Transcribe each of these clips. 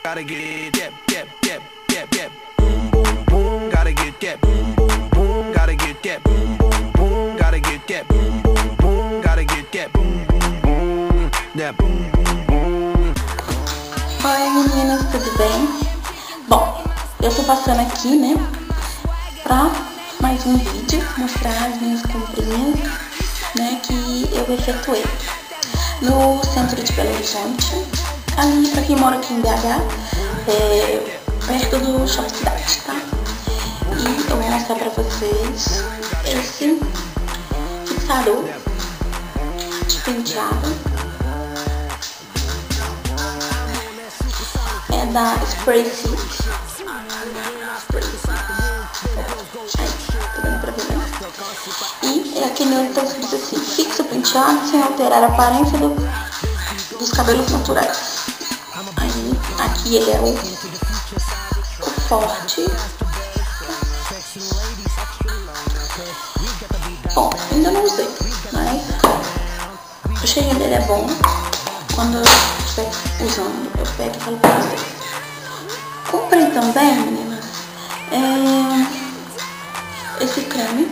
Gotta get that, boom, boom, boom. Gotta get that, boom, boom, boom. Gotta get that, boom, boom, boom. Gotta get that, boom, boom, boom. Gotta get that, boom, boom, boom. That boom, boom, boom. Oi meninas, tudo bem? Bom, eu tô passando aqui, né, pra mais um vídeo, mostrar as minhas comprinhas, né, que eu efetuei no centro de Belo Horizonte, ali pra quem mora aqui em BH, perto do Shopping Cidade, tá? E eu vou mostrar pra vocês esse fixador de penteado. É da Spray Fit. Tá dando pra ver, né? E aqui nele tá escrito assim: fixa o penteado sem alterar a aparência dos cabelos naturais. Aí, aqui ele é o forte. Bom, ainda não usei, mas o cheirinho dele é bom. Quando eu estiver usando, eu pego e falo pra vocês. Comprei também, meninas, esse creme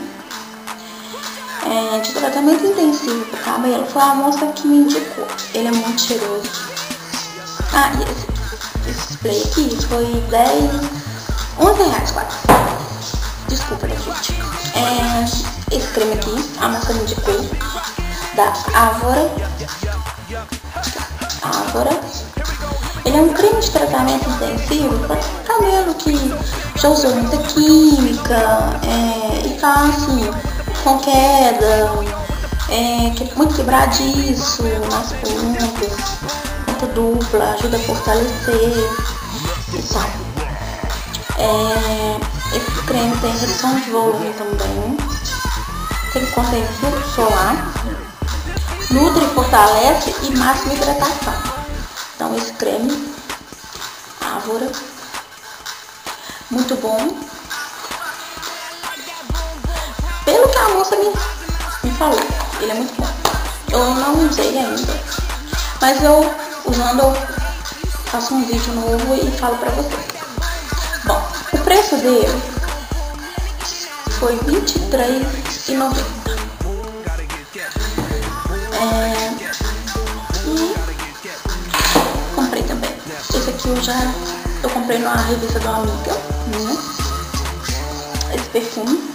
de tratamento intensivo pro cabelo. Foi a moça que me indicou. Ele é muito cheiroso. Ah, e esse spray aqui foi 11 reais quase. Desculpa, né, gente? Esse creme aqui, a moça me indicou, da Avora. Ele é um creme de tratamento intensivo para cabelo que já usou muita química e tá assim, com queda, que é muito quebradiço nas pontas, ponta dupla, ajuda a fortalecer e tal. Esse creme tem redução de volume também, ele contém filtro solar, nutre, fortalece e máxima hidratação. Então esse creme Avora, muito bom. Pelo que a moça me falou, ele é muito bom. Eu não usei ainda, mas eu usando eu faço um vídeo novo e falo pra vocês. Bom, o preço dele foi R$ 23,90. Comprei também. Esse aqui eu comprei numa revista de uma amiga minha. Esse perfume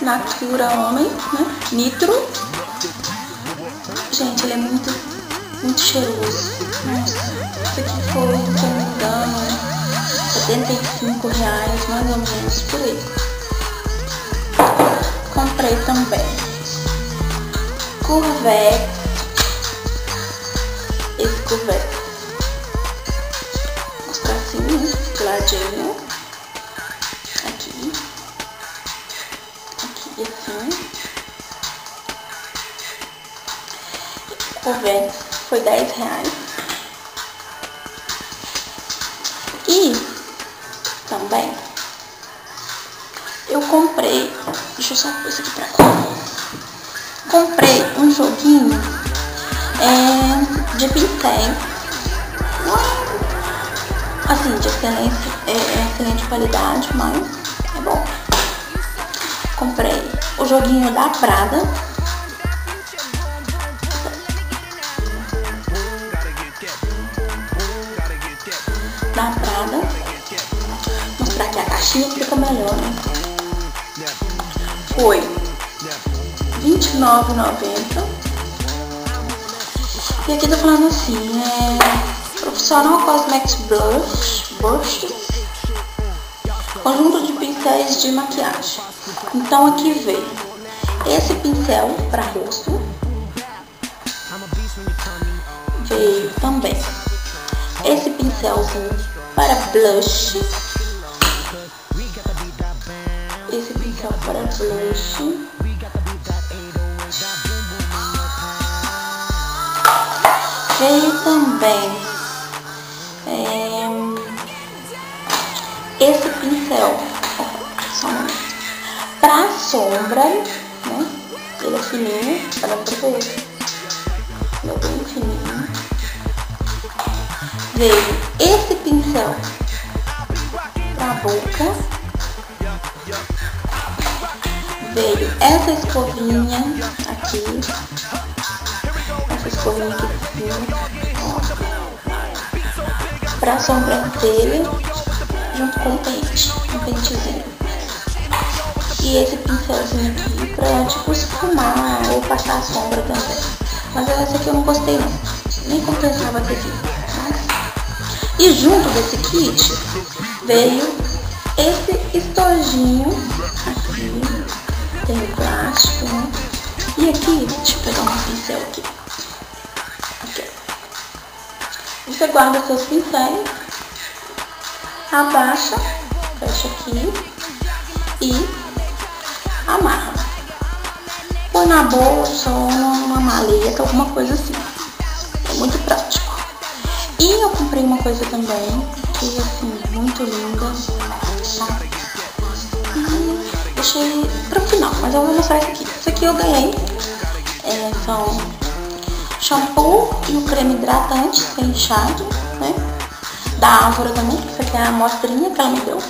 Natura Homem, né? Nitro. Gente, ele é muito cheiroso. Nossa, esse aqui foi, se eu não me engano, R$ 75, mais ou menos, por aí. Comprei também Curvex. Esse Curvex, vou mostrar assim, né, do ladinho, aqui assim. Curvex foi R$ 10. E também eu comprei, deixa eu só pôr isso aqui pra cá. Comprei um joguinho de pincel, assim, de excelente qualidade, mas é bom. Comprei o joguinho da Prada. Vou mostrar aqui a caixinha que fica melhor, né? Foi R$ 29,90. E aqui tá falando assim, Profissional Cosmetics Brush, conjunto de pincéis de maquiagem. Então aqui veio esse pincel para rosto, veio também esse pincelzinho para blush, esse pincel para blush, veio também esse pincel para sombra, né? Ele é fininho, para pra ver, ele é bem fininho. veio esse pincel pra boca, veio essa escovinha aqui, essa escovinha aqui de cima, pra sobrancelha, junto com o pente, um pentezinho. E esse pincelzinho aqui pra tipo esfumar ou passar a sombra também. Mas essa aqui eu não gostei não, nem compensava ter vindo. E junto desse kit veio esse estojinho aqui, tem o plástico, né? E aqui, deixa eu pegar um pincel aqui. Você guarda seus pincéis, abaixa, fecha aqui e amarra. Põe na bolsa ou numa maleta, alguma coisa assim. É muito prático. E eu comprei uma coisa também, que assim, muito linda. Tá? E deixei pro final, mas eu vou mostrar isso aqui. Isso aqui eu ganhei. São shampoo e o creme hidratante sem inchado, né? Da Ávora também. Isso aqui é a amostrinha que ela me deu.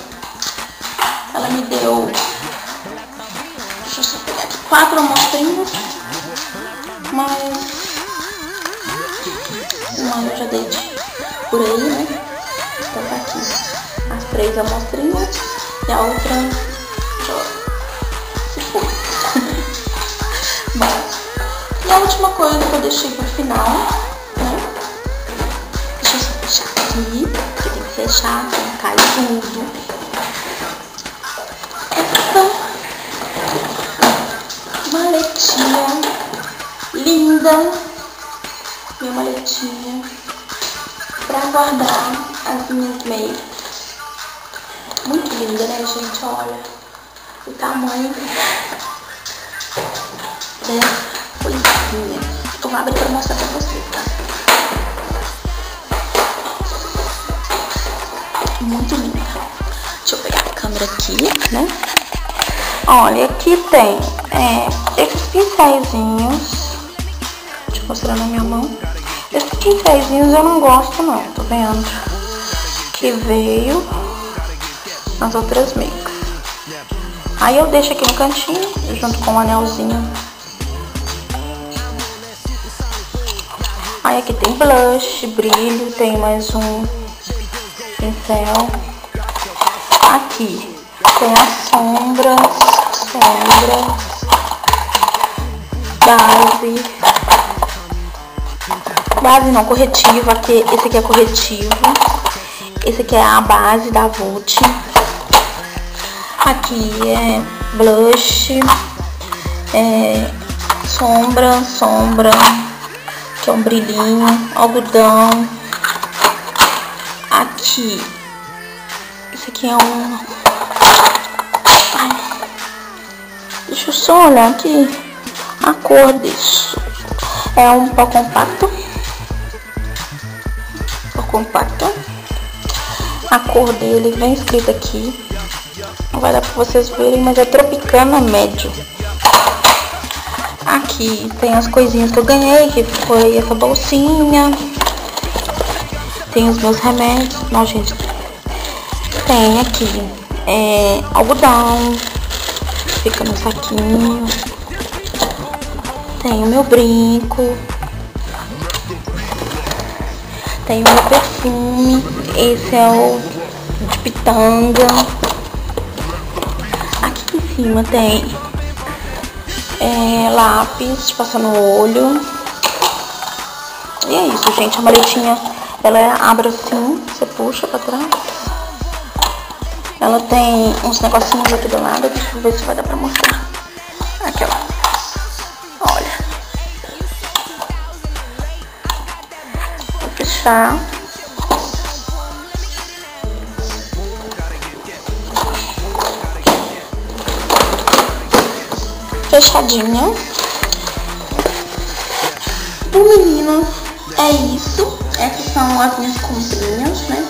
Ela me deu, deixa eu só pegar aqui, 4 amostrinhas, mas uma eu já dei por aí, né? Então tá aqui as 3 amostrinhas e a outra se foi. Bom, e a última coisa que eu deixei pro final, né? Deixa eu só fechar aqui, porque tem que fechar, tem que cair tudo. Maletinha linda, minha maletinha pra guardar as minhas meias. Muito linda, né, gente? Olha o tamanho dessa coisinha. Eu vou abrir pra mostrar pra vocês, tá? Muito linda. Deixa eu pegar a câmera aqui, né? Olha, aqui tem esses pincéisinhos. Deixa eu mostrar na minha mão. Esses pincéisinhos eu não gosto não, tô vendo que veio nas outras mix. Aí eu deixo aqui no cantinho, junto com o anelzinho. Aí aqui tem blush, brilho, tem mais um pincel. Aqui tem as sombras, base não, corretivo. Aqui, esse aqui é corretivo, esse aqui é a base da Vult. Aqui é blush, sombra, que é um brilhinho, algodão. Aqui, esse aqui é um... Deixa eu só olhar aqui a cor disso. É um pó compacto. A cor dele vem escrito aqui. Não vai dar pra vocês verem, mas é Tropicana médio. Aqui tem as coisinhas que eu ganhei, que foi essa bolsinha. Tem os meus remédios. Não, gente. Tem aqui algodão. Fica no saquinho. Tem o meu brinco. Tem o meu perfume. Esse é o de pitanga. Aqui em cima tem lápis de passar no olho. E é isso, gente. A maletinha, ela abre assim, você puxa pra trás. Ela tem uns negocinhos aqui do lado. Deixa eu ver se vai dar pra mostrar. Aqui, ó. Olha. Vou fechar. Fechadinha. Bom, meninas, é isso. Essas são as minhas comprinhas, né?